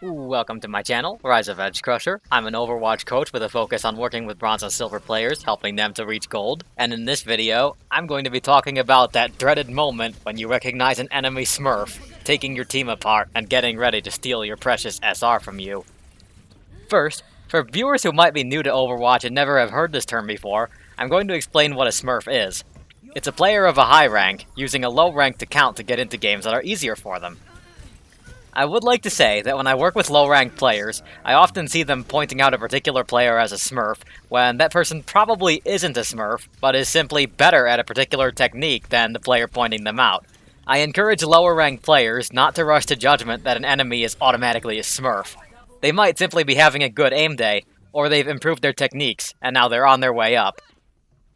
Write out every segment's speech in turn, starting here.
Welcome to my channel, Rise of Edge Crusher. I'm an Overwatch coach with a focus on working with bronze and silver players, helping them to reach gold. And in this video, I'm going to be talking about that dreaded moment when you recognize an enemy Smurf, taking your team apart and getting ready to steal your precious SR from you. First, for viewers who might be new to Overwatch and never have heard this term before, I'm going to explain what a Smurf is. It's a player of a high rank, using a low rank to count to get into games that are easier for them. I would like to say that when I work with low-ranked players, I often see them pointing out a particular player as a Smurf, when that person probably isn't a Smurf, but is simply better at a particular technique than the player pointing them out. I encourage lower-ranked players not to rush to judgment that an enemy is automatically a Smurf. They might simply be having a good aim day, or they've improved their techniques, and now they're on their way up.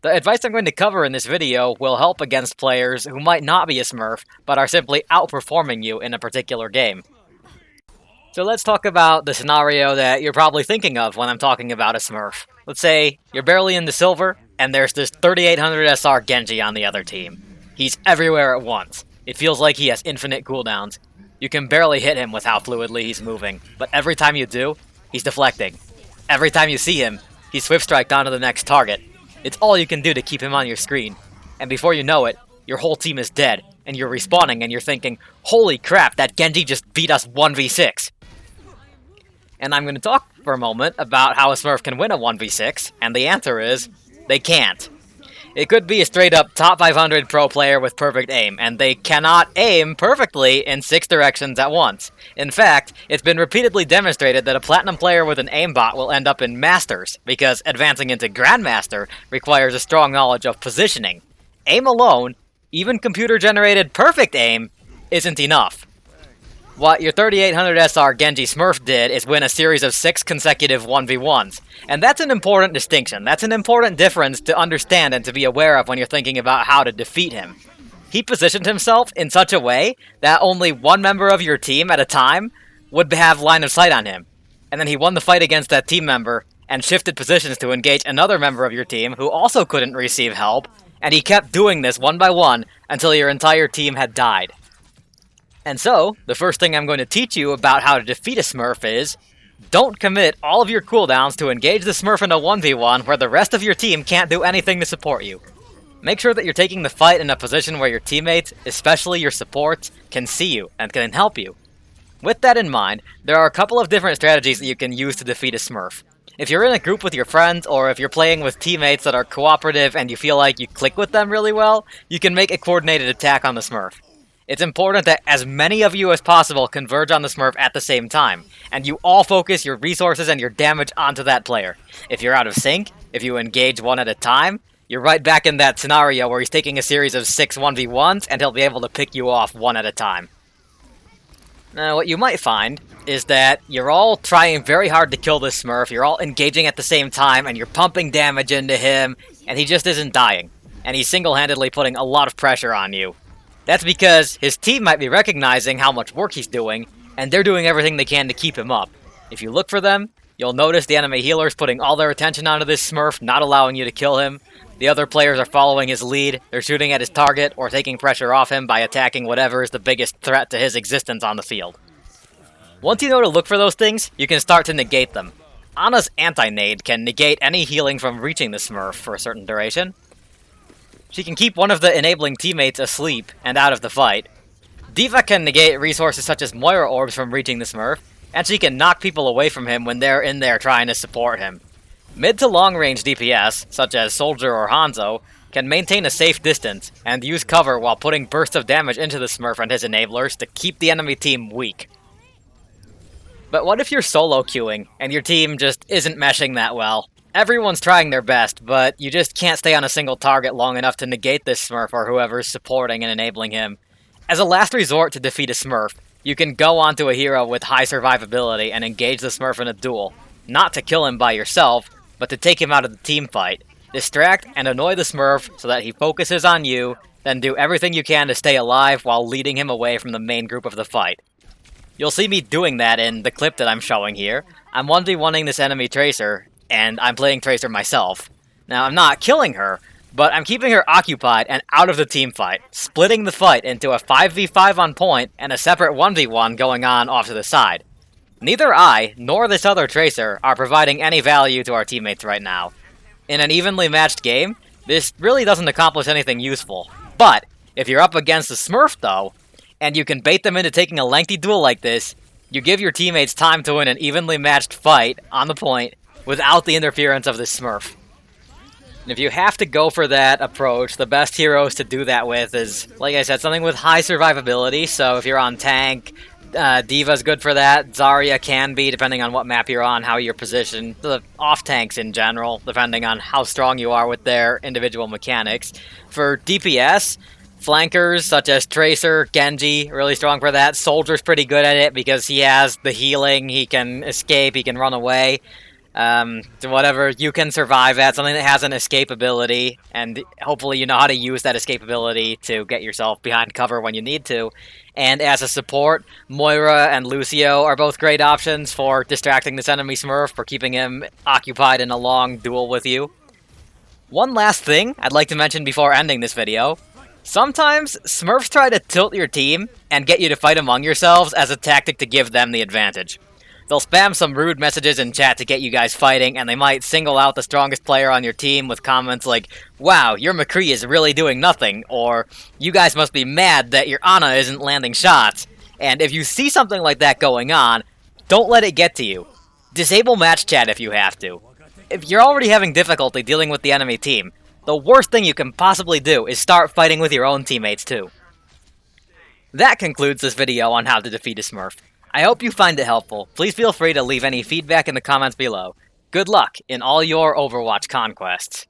The advice I'm going to cover in this video will help against players who might not be a Smurf, but are simply outperforming you in a particular game. So let's talk about the scenario that you're probably thinking of when I'm talking about a Smurf. Let's say you're barely into silver, and there's this 3800 SR Genji on the other team. He's everywhere at once. It feels like he has infinite cooldowns. You can barely hit him with how fluidly he's moving, but every time you do, he's deflecting. Every time you see him, he's swift striked onto the next target. It's all you can do to keep him on your screen. And before you know it, your whole team is dead, and you're respawning and you're thinking, holy crap, that Genji just beat us 1v6. And I'm going to talk for a moment about how a Smurf can win a 1v6, and the answer is, they can't. It could be a straight-up top 500 pro player with perfect aim, and they cannot aim perfectly in 6 directions at once. In fact, it's been repeatedly demonstrated that a platinum player with an aimbot will end up in Masters, because advancing into Grandmaster requires a strong knowledge of positioning. Aim alone, even computer-generated perfect aim, isn't enough. What your 3800 SR Genji Smurf did is win a series of 6 consecutive 1v1s. And that's an important distinction. That's an important difference to understand and to be aware of when you're thinking about how to defeat him. He positioned himself in such a way that only one member of your team at a time would have line of sight on him. And then he won the fight against that team member and shifted positions to engage another member of your team who also couldn't receive help. And he kept doing this one by one until your entire team had died. And so, the first thing I'm going to teach you about how to defeat a Smurf is, don't commit all of your cooldowns to engage the Smurf in a 1v1 where the rest of your team can't do anything to support you. Make sure that you're taking the fight in a position where your teammates, especially your supports, can see you and can help you. With that in mind, there are a couple of different strategies that you can use to defeat a Smurf. If you're in a group with your friends, or if you're playing with teammates that are cooperative and you feel like you click with them really well, you can make a coordinated attack on the Smurf. It's important that as many of you as possible converge on the Smurf at the same time, and you all focus your resources and your damage onto that player. If you're out of sync, if you engage one at a time, you're right back in that scenario where he's taking a series of 6 1v1s and he'll be able to pick you off one at a time. Now, what you might find is that you're all trying very hard to kill this Smurf, you're all engaging at the same time, and you're pumping damage into him, and he just isn't dying. And he's single-handedly putting a lot of pressure on you. That's because his team might be recognizing how much work he's doing, and they're doing everything they can to keep him up. If you look for them, you'll notice the enemy healers putting all their attention onto this Smurf, not allowing you to kill him. The other players are following his lead, they're shooting at his target, or taking pressure off him by attacking whatever is the biggest threat to his existence on the field. Once you know to look for those things, you can start to negate them. Ana's anti-nade can negate any healing from reaching the Smurf for a certain duration. She can keep one of the enabling teammates asleep and out of the fight. D.Va can negate resources such as Moira orbs from reaching the Smurf, and she can knock people away from him when they're in there trying to support him. Mid to long range DPS, such as Soldier or Hanzo, can maintain a safe distance and use cover while putting bursts of damage into the Smurf and his enablers to keep the enemy team weak. But what if you're solo queuing and your team just isn't meshing that well? Everyone's trying their best, but you just can't stay on a single target long enough to negate this Smurf or whoever's supporting and enabling him. As a last resort to defeat a Smurf, you can go onto a hero with high survivability and engage the Smurf in a duel. Not to kill him by yourself, but to take him out of the team fight. Distract and annoy the Smurf so that he focuses on you, then do everything you can to stay alive while leading him away from the main group of the fight. You'll see me doing that in the clip that I'm showing here. I'm 1v1ing this enemy Tracer, and I'm playing Tracer myself. Now, I'm not killing her, but I'm keeping her occupied and out of the team fight, splitting the fight into a 5v5 on point and a separate 1v1 going on off to the side. Neither I, nor this other Tracer, are providing any value to our teammates right now. In an evenly matched game, this really doesn't accomplish anything useful. But, if you're up against a Smurf though, and you can bait them into taking a lengthy duel like this, you give your teammates time to win an evenly matched fight on the point without the interference of this Smurf. And if you have to go for that approach, the best heroes to do that with is, like I said, something with high survivability. So if you're on tank, Diva's good for that. Zarya can be, depending on what map you're on, how you're positioned. The off-tanks in general, depending on how strong you are with their individual mechanics. For DPS, flankers such as Tracer, Genji, really strong for that. Soldier's pretty good at it because he has the healing, he can escape, he can run away. Whatever you can survive at, something that has an escape ability, and hopefully you know how to use that escape ability to get yourself behind cover when you need to. And as a support, Moira and Lucio are both great options for distracting this enemy Smurf, for keeping him occupied in a long duel with you. One last thing I'd like to mention before ending this video. Sometimes, Smurfs try to tilt your team and get you to fight among yourselves as a tactic to give them the advantage. They'll spam some rude messages in chat to get you guys fighting, and they might single out the strongest player on your team with comments like, "Wow, your McCree is really doing nothing," or "You guys must be mad that your Ana isn't landing shots." And if you see something like that going on, don't let it get to you. Disable match chat if you have to. If you're already having difficulty dealing with the enemy team, the worst thing you can possibly do is start fighting with your own teammates too. That concludes this video on how to defeat a Smurf. I hope you find it helpful. Please feel free to leave any feedback in the comments below. Good luck in all your Overwatch conquests.